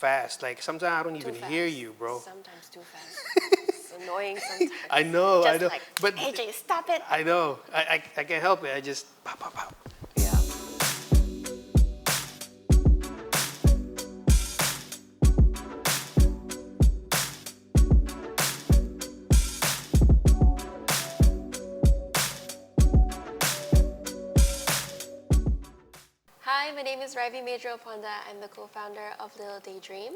fast. Like sometimes I don't Too even fast. hear you, bro. Sometimes too fast. It's annoying sometimes. I know, I Just know. like, But AJ, stop it. I know. I can't help it. I just pop, pop, pop. Yeah. Hi, my name is Ravi Medro-Ponda. I'm the co-founder of Lil Daydream.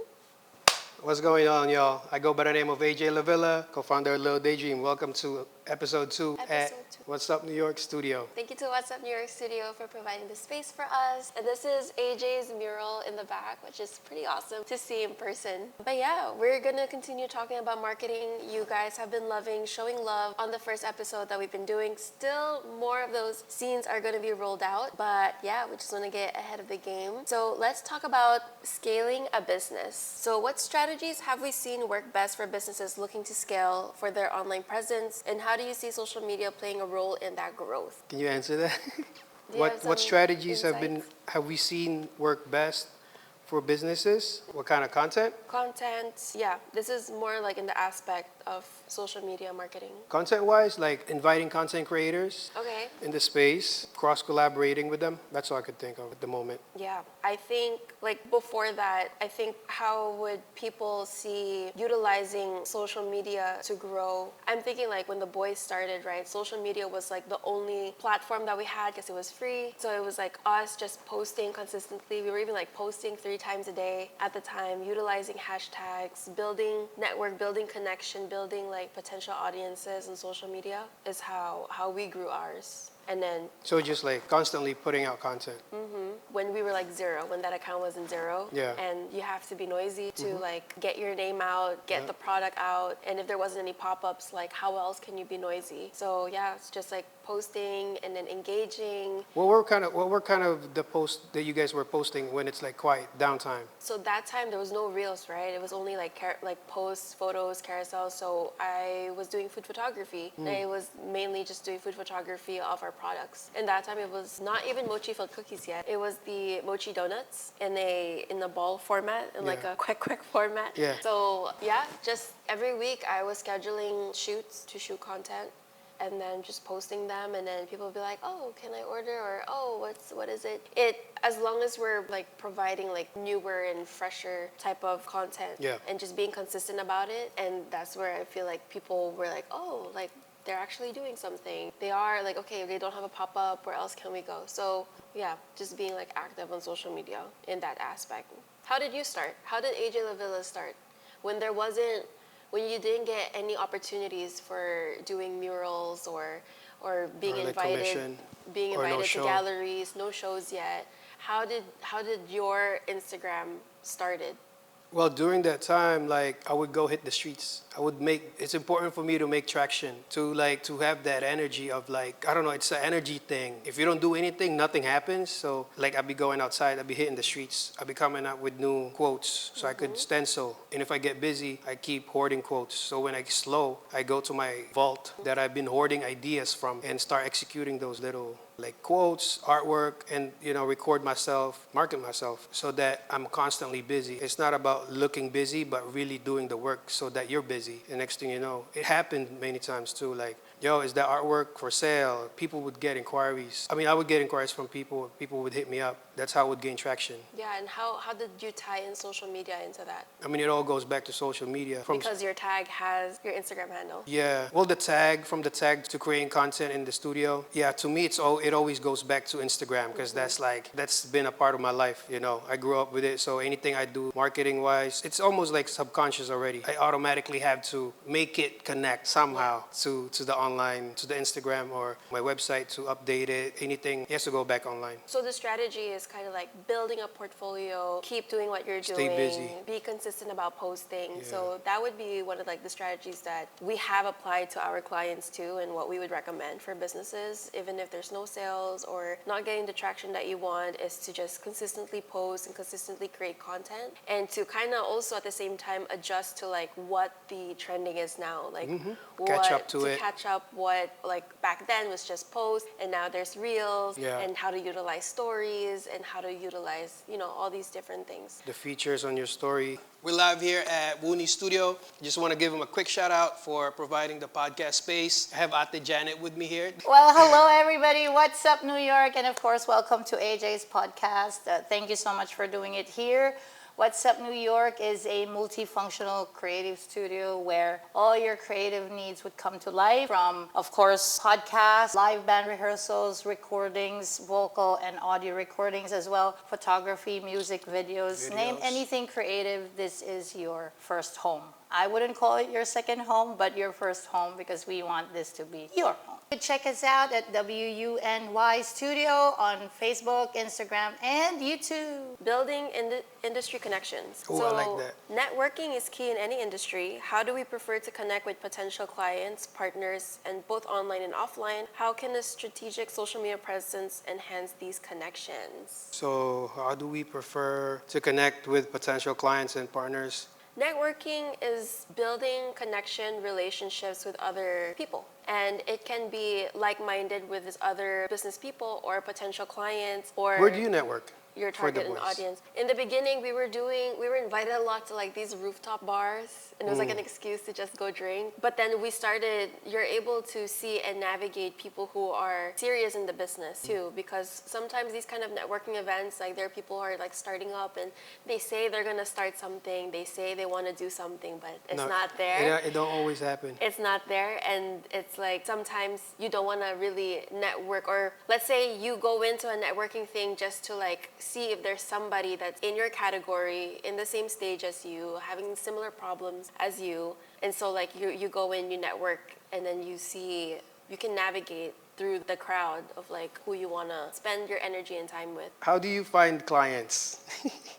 What's going on, y'all? I go by the name of AJ Lavilla, co-founder of Lil Daydream. Welcome to episode 2 at Episode 2. What's Up New York studio. Thank you to What's Up New York Studio for providing the space for us. And this is AJ's mural in the back, which is pretty awesome to see in person. But yeah, we're gonna continue talking about marketing. You guys have been loving, showing love on the first episode that we've been doing. Still more of those scenes are gonna be rolled out. But yeah, we just wanna get ahead of the game. So let's talk about scaling a business. So what strategies have we seen work best for businesses looking to scale for their online presence? And how do you see social media playing a role in that growth? Can you answer that? Do you have What some strategies insights? have we seen work best for businesses? What kind of content? Content, yeah. This is more like in the aspect of social media marketing. Content-wise, like inviting content creators Okay. in the space, cross-collaborating with them. That's all I could think of at the moment. Yeah, I think like before that, I think how would people see utilizing social media to grow? I'm thinking like when the boys started, right? Social media was like the only platform that we had because it was free. So it was like us just posting consistently. We were even like posting 3 times a day at the time, utilizing hashtags, building network, building connection, building like potential audiences on social media is how we grew ours. And then So just like constantly putting out content. when we were like 0, when that account was in 0, Yeah. and you have to be noisy to like get your name out, get Yeah. the product out, and if there wasn't any pop-ups, like how else can you be noisy? So yeah, it's just like posting and then engaging. What were kind of the posts that you guys were posting when it's like quiet downtime? So that time there was no reels, right? It was only like like posts, photos, carousels. So I was doing food photography. And I was mainly just doing food photography of our products. And that time it was not even mochi filled cookies yet. It was the mochi donuts in a ball format, in like Yeah. a quick format. Yeah. So yeah, just every week I was scheduling shoots to shoot content, and then just posting them, and then people would be like, oh, can I order? Or oh, what is it? As long as we're like providing like newer and fresher type of content, Yeah. and just being consistent about it. And that's where I feel like people were like, oh, like they're actually doing something. They are like, okay, they don't have a pop-up, where else can we go? So yeah, just being like active on social media in that aspect. How did you start? How did AJ Lavilla start? When you didn't get any opportunities for doing murals or being Or like invited commission, being or no invited to show. galleries, no shows yet. How did your Instagram started? Well, during that time, like I would go hit the streets. It's important for me to make traction, to have that energy of like, I don't know, it's an energy thing. If you don't do anything, nothing happens. So like I'd be going outside, I'd be hitting the streets. I'd be coming up with new quotes so I could stencil. And if I get busy, I keep hoarding quotes. So when I get slow, I go to my vault that I've been hoarding ideas from and start executing those little like quotes, artwork, and record myself, market myself so that I'm constantly busy. It's not about looking busy, but really doing the work so that you're busy. And next thing you know, it happened many times too, like, yo, is that artwork for sale? People would get inquiries. I mean, I would get inquiries from people. People would hit me up. That's how I would gain traction. Yeah, and how did you tie in social media into that? I mean, it all goes back to social media. Because your tag has your Instagram handle. Yeah, well, from the tag to creating content in the studio. Yeah, to me, it always goes back to Instagram because that's been a part of my life. I grew up with it. So anything I do marketing wise, it's almost like subconscious already. I automatically have to make it connect somehow to the online, to the Instagram or my website to update it. Anything, it has to go back online. So the strategy is kind of like building a portfolio, keep doing what you're doing, Stay busy. be consistent about posting. Yeah. So that would be one of like the strategies that we have applied to our clients too, and what we would recommend for businesses, even if there's no sales or not getting the traction that you want, is to just consistently post and consistently create content, and to kind of also at the same time adjust to like what the trending is now, like Catch up to it. catch up up what like back then was just posts, and now there's reels, Yeah. and how to utilize stories and how to utilize, you know, all these different things. The features on your story. We're live here at Wooney Studio. Just want to give them a quick shout out for providing the podcast space. I have Ate Janet with me here. Well, hello everybody. What's up, New York? And of course, welcome to AJ's podcast. Thank you so much for doing it here. What's Up New York is a multifunctional creative studio where all your creative needs would come to life, from, of course, podcasts, live band rehearsals, recordings, vocal and audio recordings as well, photography, music, videos. Name anything creative, this is your first home. I wouldn't call it your second home, but your first home, because we want this to be your home. Check us out at WUNY Studio on Facebook, Instagram, and YouTube. Building industry connections. Oh, so I like that. Networking is key in any industry. How do we prefer to connect with potential clients, partners, and both online and offline? How can a strategic social media presence enhance these connections? So how do we prefer to connect with potential clients and partners? Networking is building connection relationships with other people. And it can be like-minded with other business people or potential clients, or Where do you network? your for the target and boys? audience. In the beginning, we were invited a lot to like these rooftop bars, and it was like an excuse to just go drink. But then you're able to see and navigate people who are serious in the business too, because sometimes these kind of networking events, like there are people who are like starting up and they say they're gonna start something, they say they wanna do something, but it's No, not there. It don't always happen. It's not there, and it's like sometimes you don't want to really network, or let's say you go into a networking thing just to like see if there's somebody that's in your category, in the same stage as you, having similar problems as you, and so like you go in, you network, and then you can navigate through the crowd of like who you want to spend your energy and time with. How do you find clients?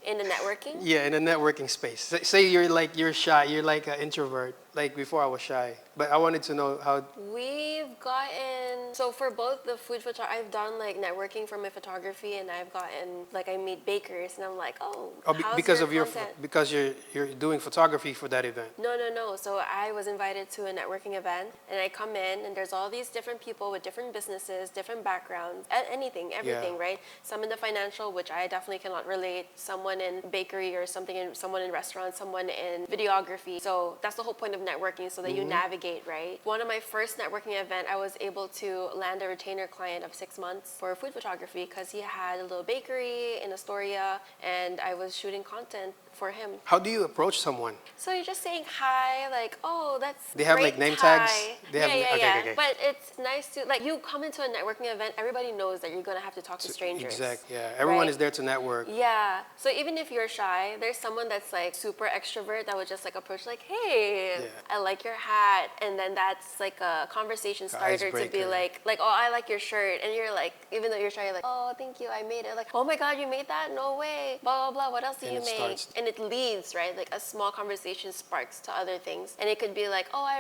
In the networking? Yeah, in a networking space. Say you're shy, you're like an introvert. Like before I was shy, but I wanted to know how. We've gotten, so for both the food photography, I've done like networking for my photography, and I've gotten, like I meet bakers, and I'm like, how's Because your of your content? because you're doing photography for that event. No. So I was invited to a networking event, and I come in, and there's all these different people with different businesses, different backgrounds, everything, Yeah. right? Some in the financial, which I definitely cannot relate, someone in bakery or something, someone in restaurant, someone in videography. So that's the whole point of networking, so that you navigate, right? One of my first networking event, I was able to land a retainer client of 6 months for food photography because he had a little bakery in Astoria, and I was shooting content for him. How do you approach someone? So you're just saying hi, like, oh, that's They have, great like, name tie. tags? They have- okay. But it's nice to, like, you come into a networking event, everybody knows that you're gonna have to talk to strangers. Exactly. Yeah. Everyone right? is there to network. Yeah. So even if you're shy, there's someone that's like super extrovert that would just like approach, like, hey, Yeah. I like your hat, and then that's like a conversation starter to be icebreaker. like, oh, I like your shirt, and you're like, even though you're shy, you're like, oh, thank you, I made it. Like, oh my God, you made that? No way. Blah blah blah. What else do And you it make? starts. And it leads, right? Like a small conversation sparks to other things, and it could be like, oh, I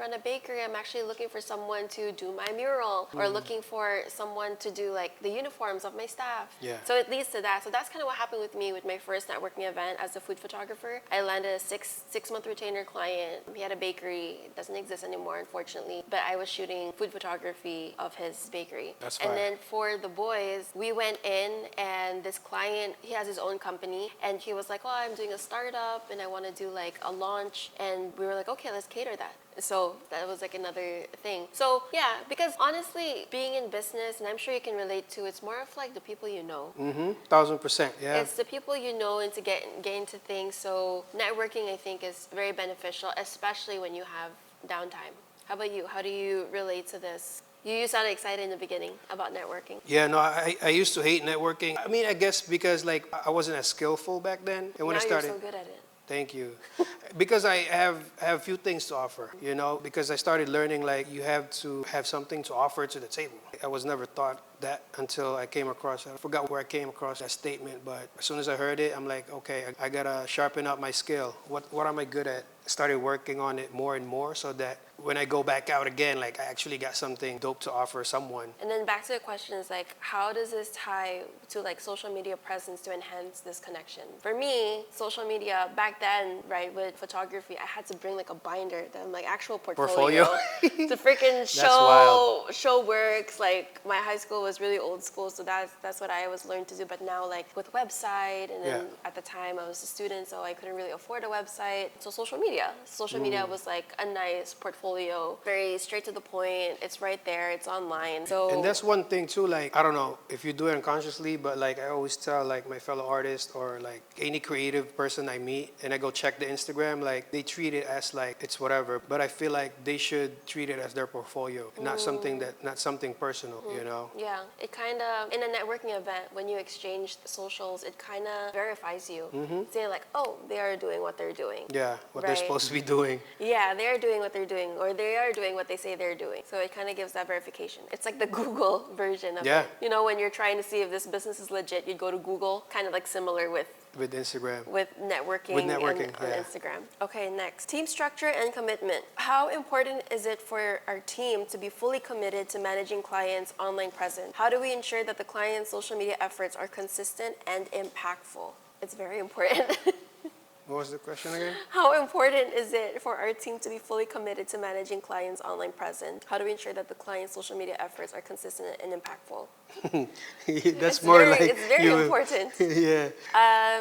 run a bakery. I'm actually looking for someone to do my mural, or looking for someone to do like the uniforms of my staff. Yeah. So it leads to that. So that's kind of what happened with me with my first networking event as a food photographer. I landed a six-month retainer client. He had a bakery. It doesn't exist anymore, unfortunately. But I was shooting food photography of his bakery. That's fine. And then for the boys, we went in, and this client, he has his own company, and he was like, oh, I'm doing a startup, and I want to do like a launch. And we were like, okay, let's cater that. So that was like another thing. So yeah, because honestly, being in business, and I'm sure you can relate to, it's more of like the people you know. 1000%. Yeah. It's the people you know, and to get into things. So networking, I think, is very beneficial, especially when you have downtime. How about you? How do you relate to this? You sounded excited in the beginning about networking. Yeah, no, I used to hate networking. I mean, I guess because like I wasn't as skillful back then. And when Now I started, you're so good at it. thank you. Because I have few things to offer, you know, because I started learning like you have to have something to offer to the table. I was never taught that until I came across it. I forgot where I came across that statement, but as soon as I heard it, I'm like, okay, I gotta sharpen up my skill. What am I good at? Started working on it more and more so that when I go back out again, like I actually got something dope to offer someone. And then back to the question is like, how does this tie to like social media presence to enhance this connection? For me, social media back then, right, with photography, I had to bring like a binder, then like actual portfolio, to freaking show works. Like my high school was really old school, so that's what I always learned to do. But now like with website, and then at the time I was a student, so I couldn't really afford a website. So social media was like a nice portfolio, very straight to the point. It's right there, it's online. So and that's one thing too, like I don't know if you do it unconsciously, but like I always tell like my fellow artists or like any creative person I meet and I go check the Instagram, like they treat it as like it's whatever, but I feel like they should treat it as their portfolio, not something personal, you know? Yeah, it kind of, in a networking event, when you exchange the socials, it kind of verifies you, saying like, oh, they are doing what they're doing. Yeah, what they're supposed to be doing. Yeah, they're doing what they're doing, or they are doing what they say they're doing. So it kind of gives that verification. It's like the Google version of it. You know, when you're trying to see if this business is legit, you'd go to Google, kind of like similar with Instagram. With networking, on Instagram. Okay, next. Team structure and commitment. How important is it for our team to be fully committed to managing clients' online presence? How do we ensure that the client's social media efforts are consistent and impactful? It's very important. What was the question again? How important is it for our team to be fully committed to managing clients' online presence? How do we ensure that the client's social media efforts are consistent and impactful? It's very important. Yeah,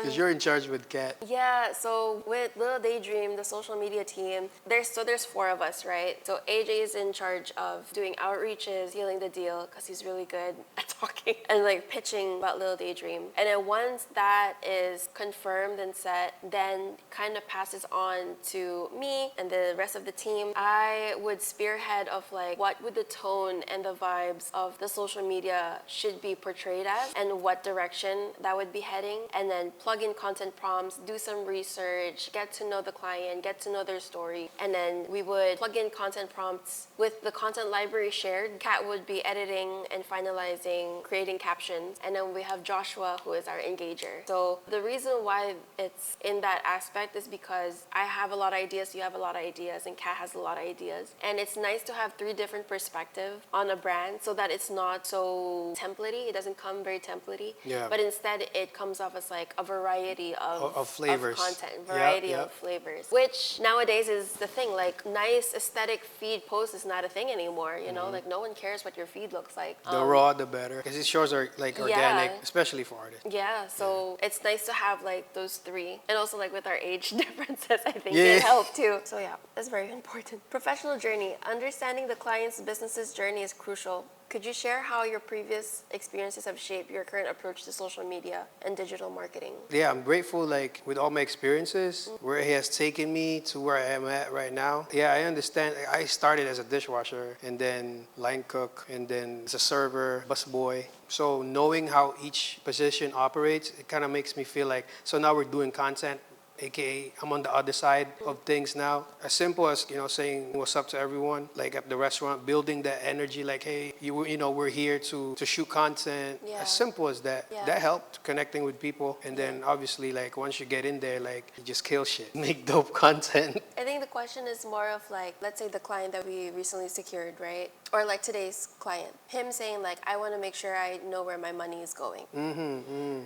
because you're in charge with Kat. Yeah, so with Lil Daydream, the social media team, there's 4 of us, right? So AJ is in charge of doing outreaches, sealing the deal, because he's really good at talking and like pitching about Lil Daydream. And then once that is confirmed and set, then kind of passes on to me and the rest of the team. I would spearhead of like what would the tone and the vibes of the social media should be portrayed as and what direction that would be heading, and then plug in content prompts, do some research, get to know the client, get to know their story, and then we would plug in content prompts with the content library shared. Kat would be editing and finalizing, creating captions, and then we have Joshua, who is our engager. So the reason why it's in that aspect is because I have a lot of ideas, you have a lot of ideas, and Kat has a lot of ideas. And it's nice to have 3 different perspectives on a brand so that it's not so templatey. It doesn't come very templatey. Yeah. But instead it comes off as like a variety of flavors. Of content, variety of flavors. Which nowadays is the thing. Like nice aesthetic feed post is not a thing anymore, you know? Like no one cares what your feed looks like. The raw, the better. Because it shows are like organic, especially for artists. Yeah, so it's nice to have like those 3. And also like with our age differences, I think it helped too. So yeah, that's very important. Professional journey. Understanding the client's business's journey is crucial. Could you share how your previous experiences have shaped your current approach to social media and digital marketing? Yeah, I'm grateful, like, with all my experiences, where it has taken me to where I am at right now. Yeah, I understand. I started as a dishwasher, and then line cook, and then as a server, busboy. So knowing how each position operates, it kind of makes me feel like, so now we're doing content, aka I'm on the other side of things now. As simple as, you know, saying what's up to everyone, like at the restaurant, building that energy, like, hey, you know, we're here to shoot content. As simple as that. That helped connecting with people. And then obviously, like, once you get in there, like, you just kill shit, make dope content. I think the question is more of like, let's say the client that we recently secured, right? Or like today's client, him saying like, I want to make sure I know where my money is going.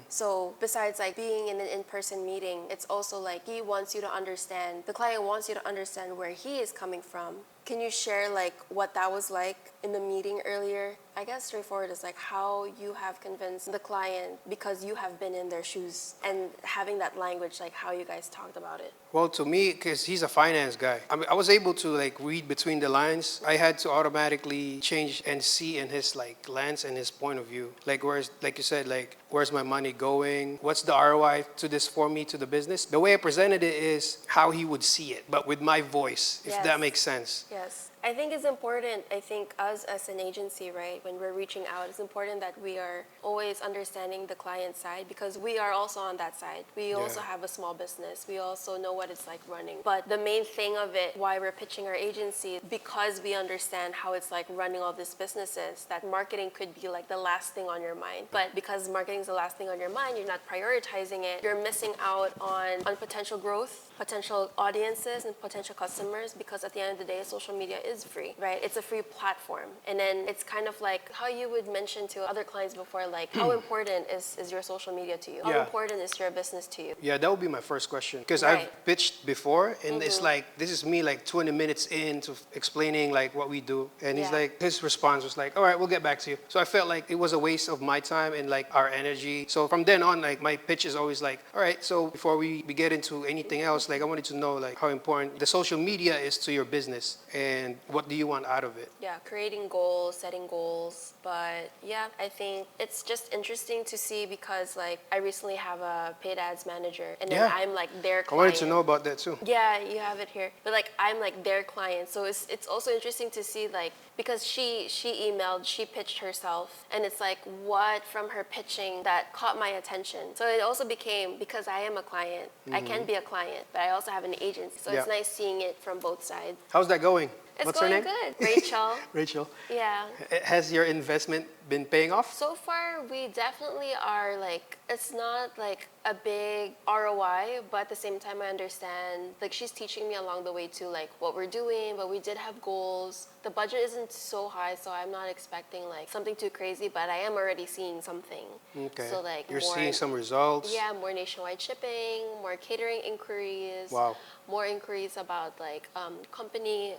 So besides like being in an in-person meeting, it's also like he wants you to understand, the client wants you to understand where he is coming from. Can you share like what that was like in the meeting earlier? I guess straightforward is like how you have convinced the client because you have been in their shoes and having that language, like how you guys talked about it. Well, to me, because he's a finance guy, I was able to like read between the lines. I had to automatically change and see in his like lens and his point of view. Like where's, like you said, like where's my money going? What's the ROI to this for me, to the business? The way I presented it is how he would see it, but with my voice, if that makes sense. Yes. I think it's important. I think us as an agency, right, when we're reaching out, it's important that we are always understanding the client side because we are also on that side. We also Yeah. have a small business. We also know what it's like running. But the main thing of it, why we're pitching our agency, because we understand how it's like running all these businesses, that marketing could be like the last thing on your mind. But because marketing is the last thing on your mind, you're not prioritizing it. You're missing out on potential growth, potential audiences, and potential customers because at the end of the day, social media is free, right? It's a free platform. And then it's kind of like how you would mention to other clients before, like how important is your social media to you? How Yeah. important is your business to you? Yeah, that would be my first question because Right. I've pitched before, and it's like this is me like 20 minutes into explaining like what we do, and he's Yeah. like his response was like, "All right, we'll get back to you." So I felt like it was a waste of my time and like our energy. So from then on, like my pitch is always like, "All right, so before we get into anything else, like I wanted to know like how important the social media is to your business and what do you want out of it." Yeah, creating goals, setting goals. But yeah, I think it's just interesting to see because like I recently have a paid ads manager and then Yeah. I'm like their I client. wanted to know about that too. Yeah, you have it here. But like I'm like their client. So it's also interesting to see like because she emailed, she pitched herself and it's like what from her pitching that caught my attention. So it also became because I am a client, I can be a client, but I also have an agency. So it's Yeah. nice seeing it from both sides. How's that going? It's What's going her name? good. Rachel. Rachel. Yeah. Has your investment been paying off? So far, we definitely are like, it's not like a big ROI, but at the same time, I understand, like, she's teaching me along the way too, like, what we're doing, but we did have goals. The budget isn't so high, so I'm not expecting, like, something too crazy, but I am already seeing something. Okay. So, like, You're more, seeing some results. yeah, more nationwide shipping, more catering inquiries. Wow. More inquiries about, like, company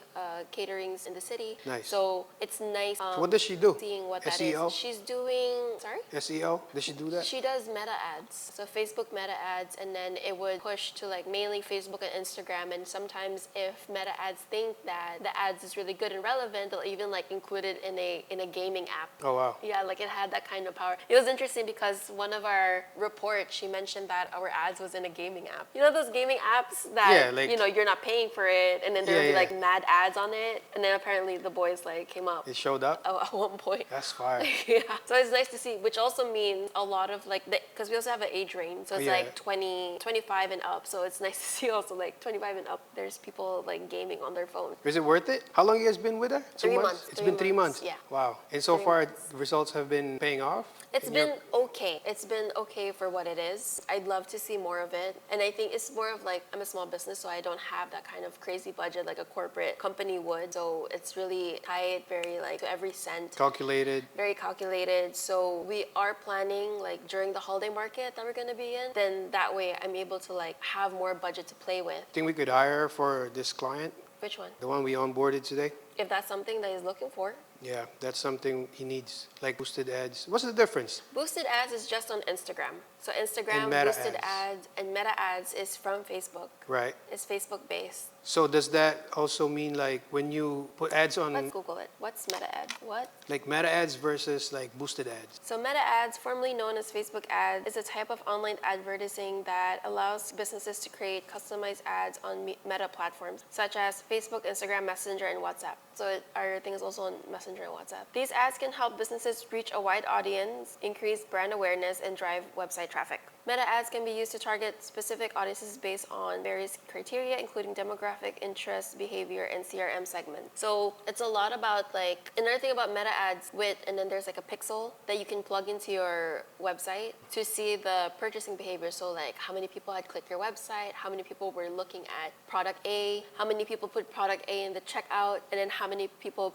caterings in the city. Nice. So, it's nice What does she do? seeing what that SEO? is. She's doing, sorry? SEO? Does she do that? She does meta ads. So Facebook meta ads, and then it would push to like mainly Facebook and Instagram. And sometimes if meta ads think that the ads is really good and relevant, they'll even like include it in a gaming app. Oh, wow. Yeah, like it had that kind of power. It was interesting because one of our reports, she mentioned that our ads was in a gaming app. You know those gaming apps that Yeah, like- you know you're not paying for it, and then there would Yeah, be yeah. like mad ads on it, and then apparently the boys like came up It showed up? at one point. That's fire. Yeah, so it's nice to see, which also means a lot of like, because we also have an age range, so it's Yeah. like 20, 25 and up. So it's nice to see also like 25 and up, there's people like gaming on their phone. Is it worth it? How long you guys been with her? 2 3 months? months, It's 3 been 3 months, months? yeah. Wow. And so 3 far, months. the results have been paying off? It's And you're- been okay. It's been okay for what it is. I'd love to see more of it. And I think it's more of like, I'm a small business, so I don't have that kind of crazy budget like a corporate company would. So it's really tight, very like to every cent. calculated. Very calculated. So we are planning like during the holiday market that we're gonna be in. Then that way I'm able to like have more budget to play with. Think we could hire her for this client, Which one? the one we onboarded today? If that's something that he's looking for. Yeah, that's something he needs, like boosted ads. What's the difference? Boosted ads is just on Instagram. So Instagram, And meta boosted ads. ads, and meta ads is from Facebook. Right. It's Facebook based. So does that also mean like when you put ads on, Let's Google it. What's meta ad? What? like meta ads versus like boosted ads? So meta ads, formerly known as Facebook ads, is a type of online advertising that allows businesses to create customized ads on meta platforms such as Facebook, Instagram, Messenger, and WhatsApp. So our thing is also on Messenger and WhatsApp. These ads can help businesses reach a wide audience, increase brand awareness, and drive website traffic. Meta ads can be used to target specific audiences based on various criteria, including demographic, interest, behavior, and CRM segments. So it's a lot about like, another thing about meta ads and then there's like a pixel that you can plug into your website to see the purchasing behavior. So like how many people had clicked your website, how many people were looking at product A, how many people put product A in the checkout, and then how many people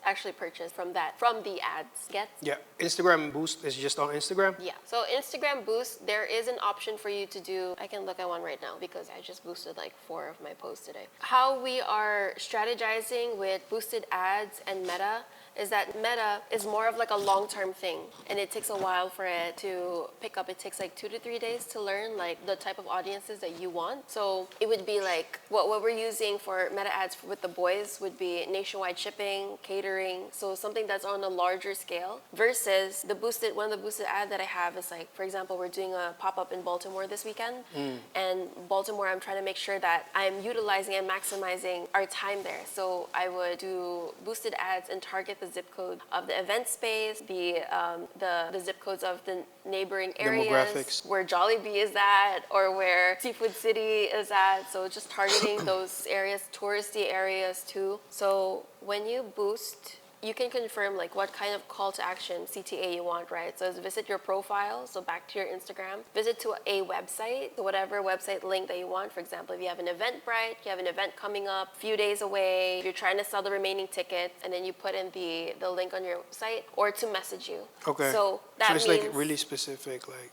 actually purchased from the ads. Get? Yeah. Instagram boost is just on Instagram? Yeah. So Instagram Boost, there is an option for you to do. I can look at one right now because I just boosted like 4 of my posts today. How we are strategizing with boosted ads and Meta is that Meta is more of like a long-term thing, and it takes a while for it to pick up. It takes like 2 to 3 days to learn like the type of audiences that you want. So it would be like what we're using for Meta ads with the boys would be nationwide shipping, catering, so something that's on a larger scale versus the boosted one of the boosted ad that I have is like, for example, we're doing a pop-up in Baltimore this weekend, and Baltimore, I'm trying to make sure that I'm utilizing and maximizing our time there. So I would do boosted ads and target the zip code of the event space, the zip codes of the neighboring areas, Demographics. where Jollibee is at or where Seafood City is at. So just targeting those areas, touristy areas too. So when you boost, you can confirm like what kind of call to action CTA you want, right? So it's visit your profile, so back to your Instagram, visit to a website, so whatever website link that you want. For example, if you have an Eventbrite, you have an event coming up a few days away, you're trying to sell the remaining tickets, and then you put in the link on your site, or to message you. Okay. So that so it's means, like really specific, like,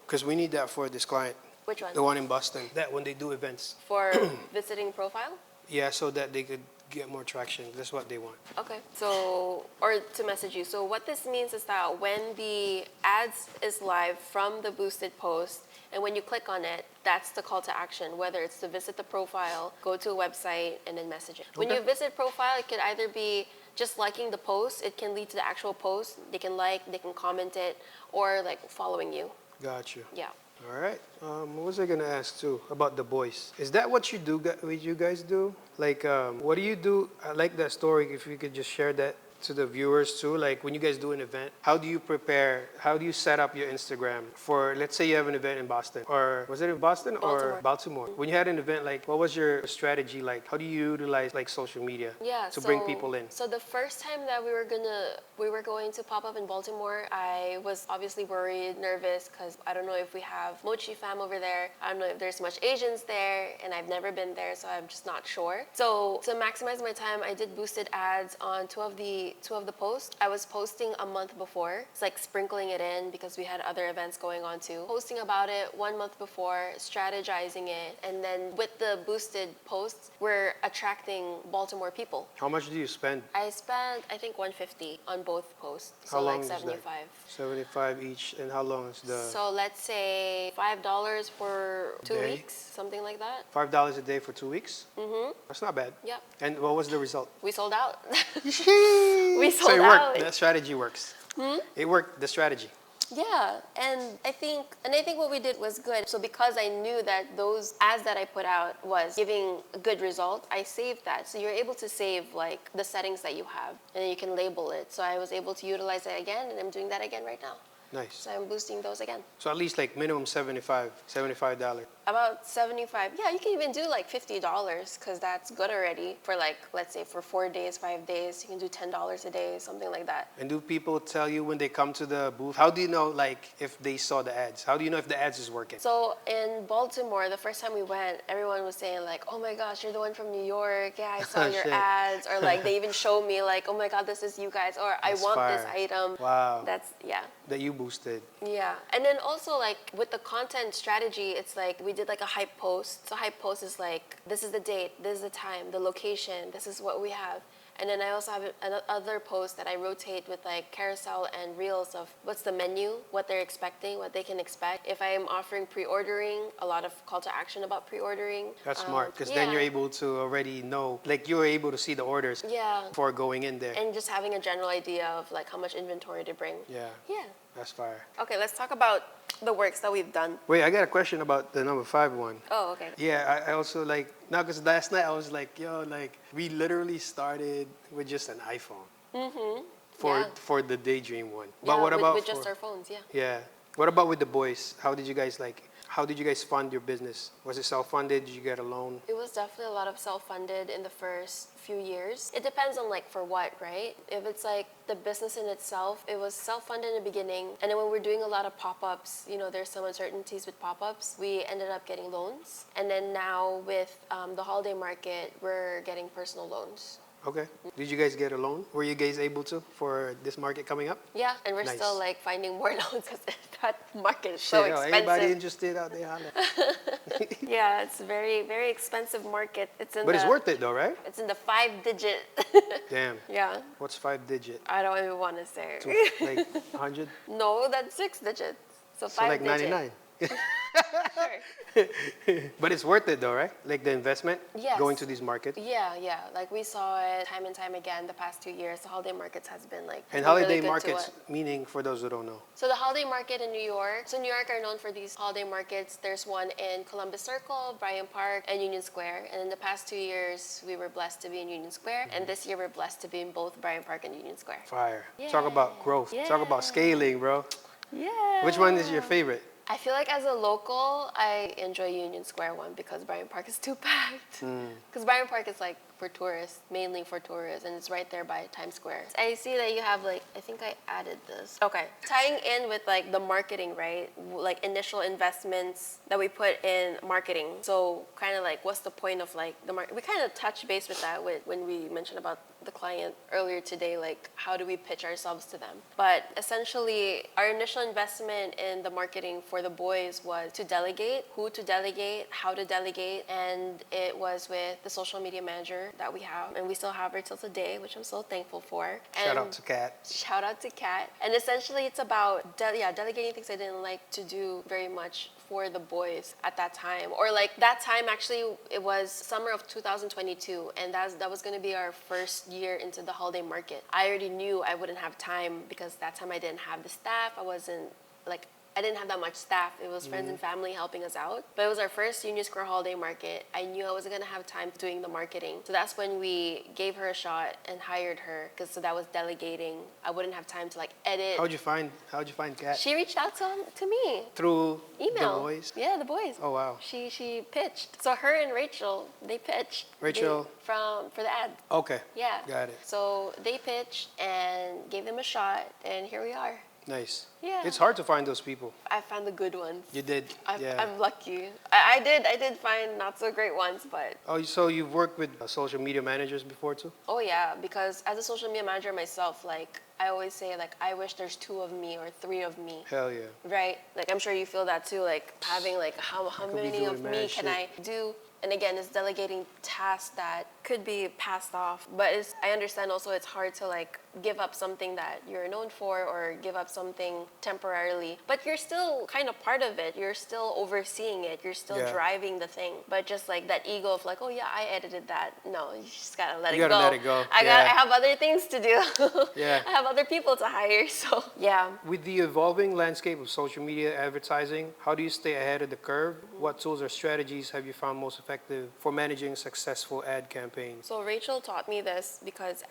because we need that for this client, which one? the one in Boston. That when they do events, For visiting profile? yeah, so that they could get more traction. That's what they want. Okay, so, or to message you. So what this means is that when the ads is live from the boosted post, and when you click on it, that's the call to action, whether it's to visit the profile, go to a website, and then message it. When Okay. you visit profile, it could either be just liking the post, it can lead to the actual post, they can like, they can comment it, or like following you. Got you. Yeah. All right. What was I gonna ask too about the boys? Is that what you do? What you guys do? Like, what do you do? I like that story. If you could just share that to the viewers too. Like, when you guys do an event, how do you prepare? How do you set up your Instagram for? Let's say you have an event in Boston, or was it in Boston or Baltimore? When you had an event, like, what was your strategy? Like, how do you utilize like social media Yeah, to bring people in? So the first time that we were going to pop up in Baltimore, I was obviously worried, nervous, because I don't know if we have Mochi fam over there. I don't know if there's much Asians there, and I've never been there, so I'm just not sure. So to maximize my time, I did boosted ads on two of the posts. I was posting a month before. It's like sprinkling it in because we had other events going on too. Posting about it 1 month before, strategizing it, and then with the boosted posts, we're attracting Baltimore people. How much do you spend? I spent, I think, $150 on both posts. So How long like is that? 75. 75 each, and how long is the? So let's say $5 for 2 Day? weeks, something like that. $5 a day for 2 weeks? Mm-hmm. That's not bad. Yep. And what was the result? We sold out. We sold so it out. worked. That strategy works. It worked. The strategy. Yeah, and I think what we did was good. So because I knew that those ads that I put out was giving a good result, I saved that. So you're able to save like the settings that you have, and then you can label it. So I was able to utilize it again, and I'm doing that again right now. Nice. So I'm boosting those again. So at least like minimum $75. About 75. Yeah, you can even do like $50 because that's good already for like, let's say for 4 days, 5 days, you can do $10 a day, something like that. And do people tell you when they come to the booth? How do you know like if they saw the ads? How do you know if the ads is working? So in Baltimore, the first time we went, everyone was saying like, oh my gosh, you're the one from New York. Yeah, I saw your Shit. ads. Or like they even showed me like, oh my God, this is you guys. Or I That's want this fire. item. Wow. That's, yeah. That you boosted. Yeah, and then also like with the content strategy, it's like we did like a hype post. So hype post is like, this is the date, this is the time, the location, this is what we have. And then I also have another post that I rotate with like carousel and reels of what's the menu, what they're expecting, what they can expect. If I am offering pre-ordering, a lot of call to action about pre-ordering. That's smart, because then you're able to already know, like you're able to see the orders before going in there. And just having a general idea of like how much inventory to bring. Yeah. Yeah. That's fire. Okay, let's talk about the works that we've done. Wait, I got a question about the number 5 one. Oh, okay. Yeah, I also like, now because last night I was like, yo, like we literally started with just an iPhone for the Daydream one. But Yeah, what about with just our phones, yeah. Yeah. What about with the boys? How did you guys fund your business? Was it self-funded? Did you get a loan? It was definitely a lot of self-funded in the first few years. It depends on like for what, right? If it's like the business in itself, it was self-funded in the beginning. And then when we're doing a lot of pop-ups, you know, there's some uncertainties with pop-ups. We ended up getting loans. And then now with the holiday market, we're getting personal loans. Okay. Did you guys get a loan? Were you guys able to for this market coming up? Yeah, and we're Nice. still like finding more loans because that market is Shit, so yo, anybody expensive. interested out there? Holla. Yeah, it's a very, very expensive market. It's in But the it's worth it though, right? it's in the 5-digit. Damn. Yeah, What's 5-digit? I don't even want to say. Two, like 100? No, that's 6 digits. So So like 5-digit. 99. Sure. But it's worth it though, right? Like the investment Yes. going to these markets. Yeah, yeah. Like we saw it time and time again the past 2 years. The holiday markets has been like And been holiday really good to markets, us. meaning for those who don't know. So the holiday market in New York. So New York are known for these holiday markets. There's one in Columbus Circle, Bryant Park, and Union Square. And in the past 2 years, we were blessed to be in Union Square. And this year, we're blessed to be in both Bryant Park and Union Square. Fire. Yeah. Talk about growth. Talk about scaling, bro. Yeah. Which one is your favorite? I feel like as a local, I enjoy Union Square one because Bryant Park is too packed. Because Bryant Park is like for tourists, mainly for tourists, and it's right there by Times Square. I see that you have like, I think I added this. Okay. Tying in with like the marketing, right? Like initial investments that we put in marketing. So kind of like, what's the point of like the market? We kind of touched base with that when we mentioned about the client earlier today, like how do we pitch ourselves to them? But essentially, our initial investment in the marketing for the boys was to delegate, who to delegate, how to delegate, and it was with the social media manager that we have, and we still have her till today, which I'm so thankful for. Shout And out to Kat. shout out to Kat. And essentially, it's about delegating things I didn't like to do very much for the boys at that time, or like that time actually it was summer of 2022, and that was going to be our first year into the holiday market. I already knew I wouldn't have time because that time I didn't have the staff. I didn't have that much staff. It was friends and family helping us out. But it was our first Union Square holiday market. I knew I wasn't gonna have time doing the marketing. So that's when we gave her a shot and hired her, because so that was delegating. I wouldn't have time to like edit. How'd you find Kat? She reached out to me. Through Email. the boys? Yeah, the boys. Oh, wow. She pitched. So her and Rachel, they pitched. Rachel? For the ad. Okay. Yeah. Got it. So they pitched and gave them a shot, and here we are. Nice. Yeah. It's hard to find those people. I found the good ones. You did. Yeah. I'm lucky. I did find not so great ones, but Oh, so you've worked with social media managers before too? oh yeah, because as a social media manager myself, like I always say, like I wish there's 2 of me or 3 of me. Hell yeah. Right? Like I'm sure you feel that too, like having like how could be many doing of me mad can shit. I do? And again, it's delegating tasks that could be passed off. But I understand also it's hard to like give up something that you're known for or give up something temporarily. But you're still kind of part of it. You're still overseeing it. You're still Yeah. driving the thing. But just like that ego of like, oh yeah, I edited that. No, you just gotta let You it gotta go. let it go. I Yeah. have other things to do. Yeah. I have other people to hire. So yeah. With the evolving landscape of social media advertising, how do you stay ahead of the curve? What tools or strategies have you found most effective for managing successful ad campaigns? So Rachel taught me this because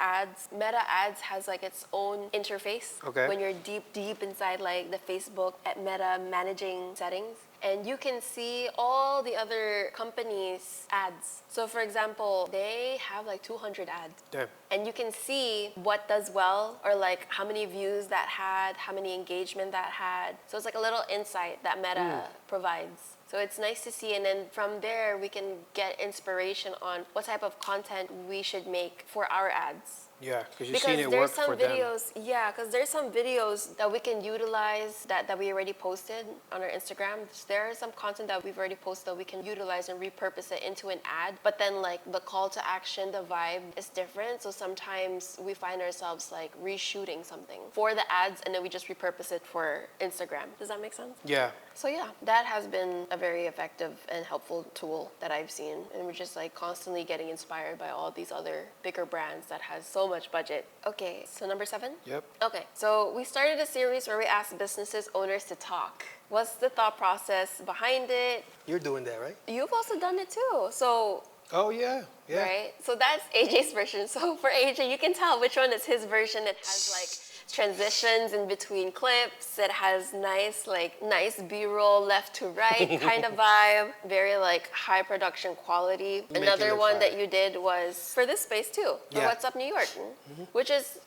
Meta Ads has like its own interface. Okay. When you're deep inside like the Facebook at Meta managing settings. And you can see all the other companies' ads. So for example, they have like 200 ads. Damn. And you can see what does well, or like how many views that had, how many engagement that had. So it's like a little insight that Meta provides. So it's nice to see, and then from there we can get inspiration on what type of content we should make for our ads. Yeah, because you've Because seen it there's work some for them. videos, yeah, because there's some videos that we can utilize that we already posted on our Instagram. There is some content that we've already posted that we can utilize and repurpose it into an ad. But then like the call to action, the vibe is different. So sometimes we find ourselves like reshooting something for the ads and then we just repurpose it for Instagram. Does that make sense? Yeah. So yeah, that has been a very effective and helpful tool that I've seen. And we're just like constantly getting inspired by all these other bigger brands that has so much budget. Okay, so number 7? Yep. Okay, so we started a series where we asked businesses owners to talk. What's the thought process behind it? You're doing that, right? You've also done it too. So Oh, yeah. Yeah. right? So that's AJ's version. So for AJ, you can tell which one is his version. It has like transitions in between clips. It has nice B-roll left to right kind of vibe. Very like high production quality. Make it Another look one fire. that you did was for this space too, for Yeah. What's Up New York, which is,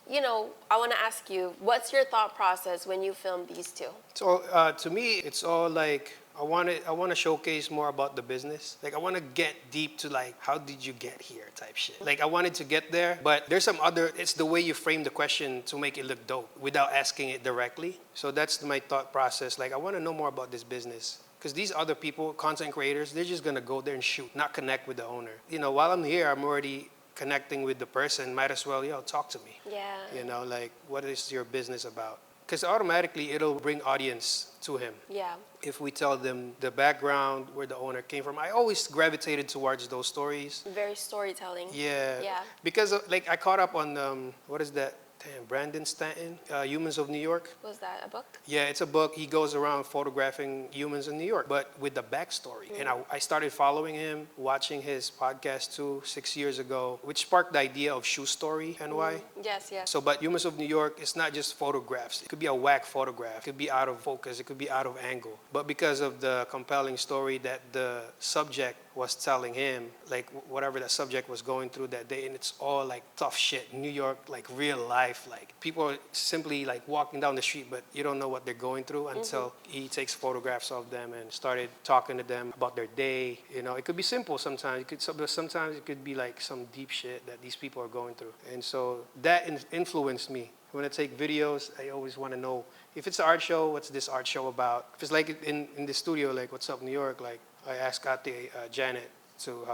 I want to ask you, what's your thought process when you film these two? So to me, it's all like I want to showcase more about the business. Like I want to get deep to like how did you get here type shit. Like I wanted to get there, but there's some other. It's the way you frame the question to make it look dope without asking it directly. So that's my thought process. Like I want to know more about this business. Because these other people, content creators, they're just gonna go there and shoot, not connect with the owner. You know, while I'm here, I'm already connecting with the person. Might as well, talk to me. Yeah. You know, like, what is your business about? Because automatically it'll bring audience to him. Yeah. If we tell them the background, where the owner came from. I always gravitated towards those stories. Very storytelling. Yeah. Yeah. Because, like, I caught up on, what is that? Damn, Brandon Stanton, Humans of New York. Was that a book? Yeah, it's a book. He goes around photographing humans in New York, but with the backstory. And I started following him, watching his podcast too, 6 years ago, which sparked the idea of Shoe Story NY. Yes, yes. So, but Humans of New York, it's not just photographs. It could be a whack photograph. It could be out of focus. It could be out of angle. But because of the compelling story that the subject was telling him, like whatever that subject was going through that day, and it's all like tough shit. New York, like real life, like people are simply like walking down the street, but you don't know what they're going through until he takes photographs of them and started talking to them about their day. You know, it could be simple sometimes. But sometimes it could be like some deep shit that these people are going through. And so that influenced me. When I take videos, I always want to know if it's an art show, what's this art show about? If it's like in the studio, like What's Up New York, like I asked Ate, Janet, so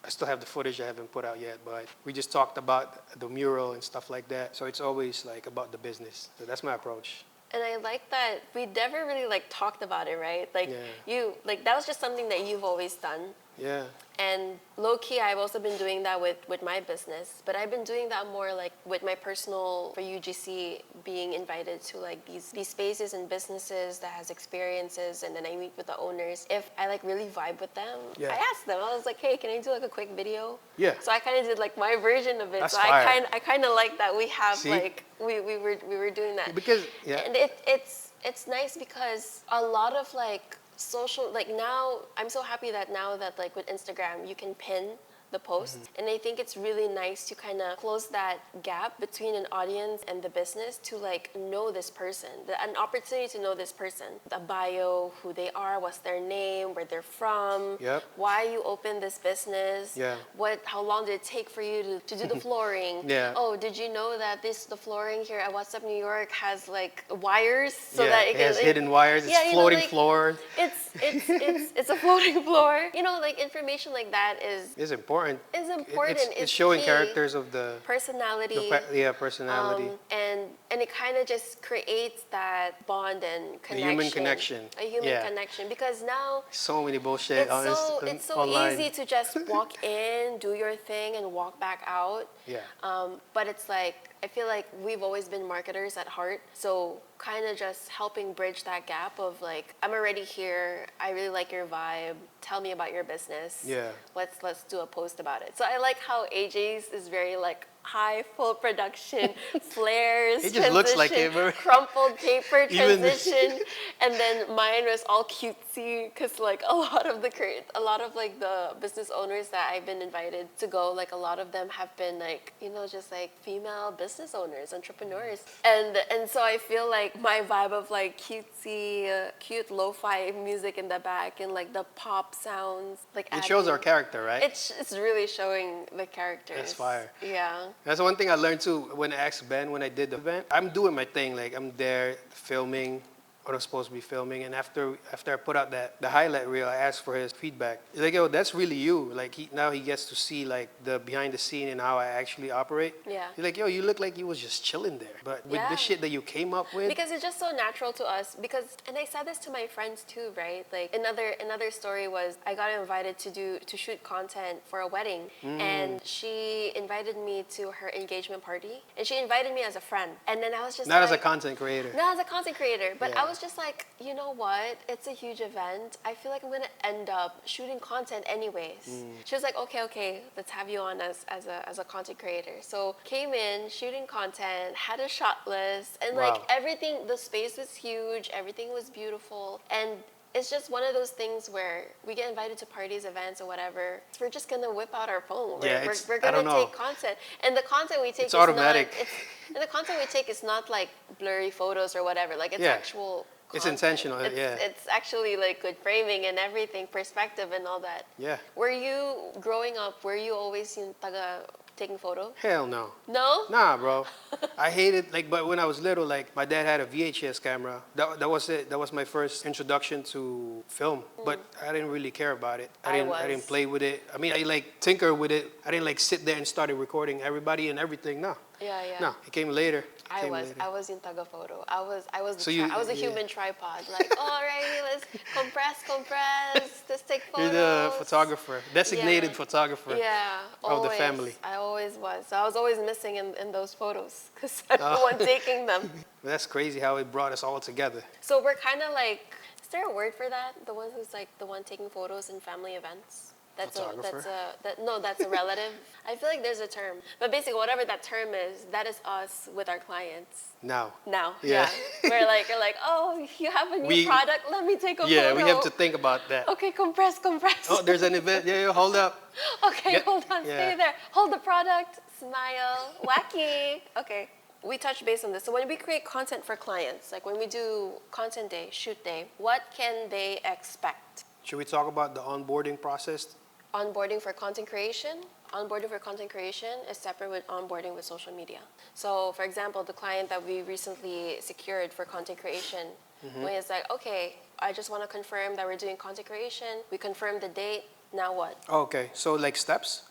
I still have the footage I haven't put out yet, but we just talked about the mural and stuff like that. So it's always like about the business. So that's my approach. And I like that we never really like talked about it, right? Like that was just something that you've always done. Yeah. And low key, I've also been doing that with my business, but I've been doing that more like with my personal, for UGC, being invited to like these spaces and businesses that has experiences, and then I meet with the owners. If I like really vibe with them, I asked them. I was like, hey, can I do like a quick video? Yeah. So I kind of did like my version of it. That's so fire. I kind of like that we have See? like we were doing that Because and it's nice because a lot of like social, like now I'm so happy that now that like with Instagram you can pin the post, and I think it's really nice to kind of close that gap between an audience and the business to like know this person, an opportunity to know this person, a bio, who they are, what's their name, where they're from, why you opened this business, how long did it take for you to do the flooring, oh, did you know that the flooring here at What's Up New York has like wires so that it has hidden wires, it's floating floor. It's a floating floor. You know, like information like that is important. It's important. It's showing key. Characters of the personality. Personality. And it kind of just creates that bond and connection. A human connection. A human connection, because now so many bullshit. It's so online. easy to just walk in, do your thing, and walk back out. Yeah. But it's like, I feel like we've always been marketers at heart, so kind of just helping bridge that gap of like, I'm already here, I really like your vibe, tell me about your business. Yeah. Let's do a post about it. So I like how AJ's is very like high, full production, flares, it just looks like it, crumpled paper transition, and then mine was all cutesy because like a lot of like the business owners that I've been invited to go, like a lot of them have been like, you know, just like female business owners, entrepreneurs, and so I feel like my vibe of like cutesy, cute lo-fi music in the back and like the pop sounds, like it shows our character, right? It's really showing the characters. That's fire. Yeah. That's one thing I learned too when I asked Ben when I did the event. I'm doing my thing, like I'm there filming what I'm supposed to be filming, and after I put out the highlight reel, I asked for his feedback. He's like, yo, that's really you. Like now he gets to see like the behind the scene and how I actually operate. Yeah. He's like, yo, you look like you was just chilling there. But with the shit that you came up with. Because it's just so natural to us. Because, and I said this to my friends too, right? Like another story was I got invited to shoot content for a wedding, and she invited me to her engagement party, and she invited me as a friend. And then I was just not like, as a content creator. Not as a content creator, but I was just like, you know what? It's a huge event. I feel like I'm gonna end up shooting content anyways. She was like, okay, let's have you on as a content creator. So came in, shooting content, had a shot list, and like everything, the space was huge, everything was beautiful, and it's just one of those things where we get invited to parties, events, or whatever. We're just gonna whip out our phone. We're gonna take content, and the content we take it's automatic. and the content we take is not like blurry photos or whatever. Like it's actual It's content. intentional, yeah. It's actually like good framing and everything, perspective and all that. Yeah. Were you growing up? Were you always yung taga taking photos? Hell no. No. Nah, bro. I hated like, but when I was little, like my dad had a VHS camera. That was it. That was my first introduction to film. But I didn't really care about it. I didn't was. play with it. I mean, I like tinker with it. I didn't like sit there and started recording everybody and everything. No. Yeah, yeah. No, it came later. I Came was. later. I was in taga photo. I was. So I was a yeah. human tripod. Like, alrighty, let's compress. Let's take You're photos. the photographer, designated Yeah. photographer. Yeah, of the always. family. I always was. So I was always missing in those photos because I'm the one taking them. That's crazy how it brought us all together. So we're kind of like, is there a word for that? The one who's like the one taking photos in family events? Photographer? That's a relative. I feel like there's a term. But basically, whatever that term is, that is us with our clients. Now. Now, Yeah. We're like, oh, you have a new We- product, let me take a Yeah, photo. we have to think about that. Okay, compress. Oh, there's an event. Yeah, hold up. Okay, Yeah, hold on, yeah. stay there. Hold the product, smile, wacky. Okay. We touched base on this. So when we create content for clients, like when we do content day, shoot day, what can they expect? Should we talk about the onboarding process? Onboarding for content creation. Onboarding for content creation is separate with onboarding with social media. So for example, the client that we recently secured for content creation, when it's like, okay, I just want to confirm that we're doing content creation. We confirm the date. Now what? Okay, so like steps.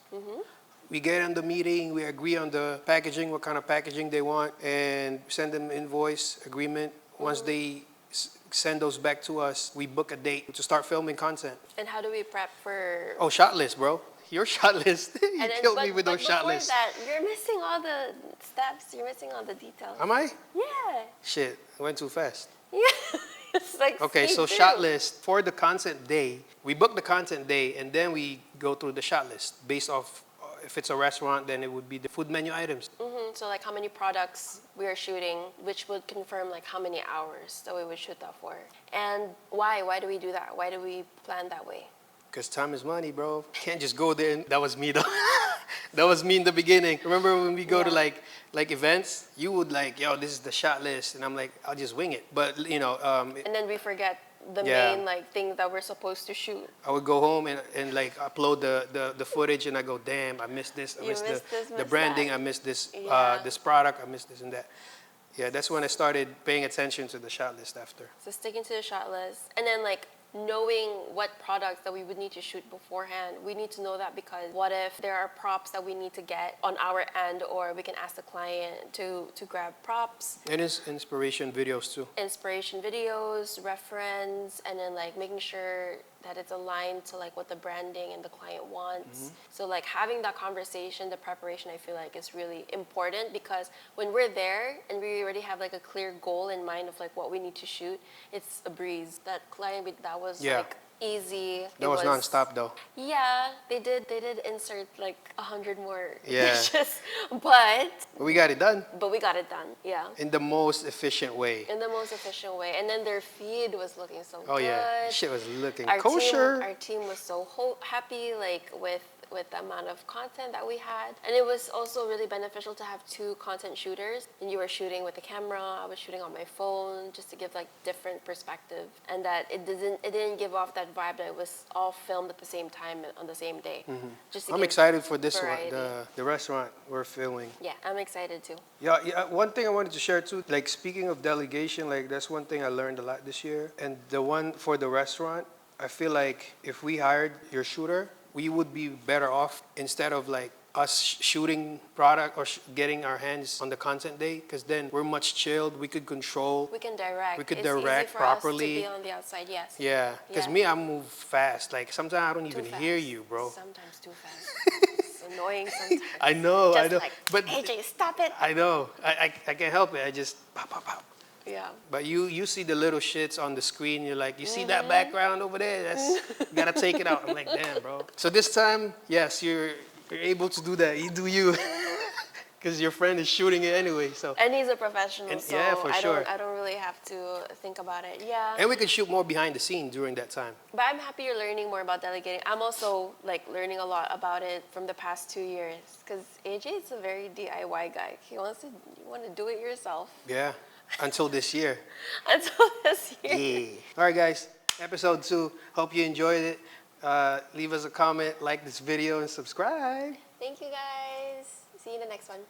We get in the meeting, we agree on the packaging, what kind of packaging they want, and send them invoice agreement. Once they send those back to us, we book a date to start filming content. And how do we prep for? Oh, shot list, bro. Your shot list. You And then- killed but, me with but those shot before lists. that, you're missing all the steps. You're missing all the details. Am I? Yeah. Shit, I went too fast. Yeah. It's like Okay, so speed shot through. list for the content day. We book the content day and then we go through the shot list based off. If it's a restaurant, then it would be the food menu items. So like how many products we are shooting, which would confirm like how many hours that we would shoot that for. And why? Why do we do that? Why do we plan that way? Because time is money, bro. Can't just go there. That was me, though. That was me in the beginning. Remember when we go to Yeah. like events? You would like, yo, this is the shot list, and I'm like, I'll just wing it. But you know, And then we forget the Yeah. main like things that we're supposed to shoot. I would go home and like upload the footage, and I go, damn, I missed this. I You missed missed this, the missed branding. that. I missed this Yeah. this product. I missed this and that. Yeah, that's when I started paying attention to the shot list after. So sticking to the shot list, and then like knowing what products that we would need to shoot beforehand. We need to know that because what if there are props that we need to get on our end, or we can ask the client to grab props, And it's inspiration videos too. inspiration videos, reference, and then like making sure that it's aligned to like what the branding and the client wants. So like having that conversation, the preparation, I feel like is really important because when we're there and we already have like a clear goal in mind of like what we need to shoot, it's a breeze. That client, that was Yeah. like easy. That was nonstop though. Yeah, they did insert like 100 more Yeah. dishes, but We got it done we got it done. Yeah. in the most efficient way. In the most efficient way, and then their feed was looking so Oh good. yeah, shit was looking Our kosher. our team was so happy, like with the amount of content that we had, and it was also really beneficial to have two content shooters. And you were shooting with the camera, I was shooting on my phone, just to give like different perspective, and that it didn't give off that vibe that it was all filmed at the same time on the same day. Just to I'm give excited for this variety. one, the restaurant we're filming. Yeah, I'm excited too. Yeah, one thing I wanted to share too, like speaking of delegation, like that's one thing I learned a lot this year. And the one for the restaurant, I feel like if we hired your shooter, we would be better off instead of like us shooting product or getting our hands on the content day, because then we're much chilled. We could control. We can direct. We could It's direct easy for properly. us to be on the outside. Yes. Yeah, because Yeah. me, I move fast. Like sometimes I don't Too even fast. hear you, bro. Sometimes too fast. It's annoying sometimes. I know, Just I know. like, But AJ, stop it. I know. I can't help it. I just pop, pop, pop. Yeah. But you see the little shits on the screen. You're like, you see Mm-hmm. that background over there? That's you gotta take it out. I'm like, damn, bro. So this time, yes, you're able to do that. You do you, because your friend is shooting it anyway. So And he's a professional, And- so yeah, for sure. I don't really have to think about it. Yeah. and we could shoot more behind the scenes during that time. But I'm happy you're learning more about delegating. I'm also like learning a lot about it from the past 2 years because AJ is a very DIY guy. You want to do it yourself. Yeah. until this year. Until this year. Yeah. All right, guys. Episode 2. Hope you enjoyed it. Leave us a comment, like this video, and subscribe. Thank you guys. See you in the next one.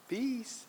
Peace.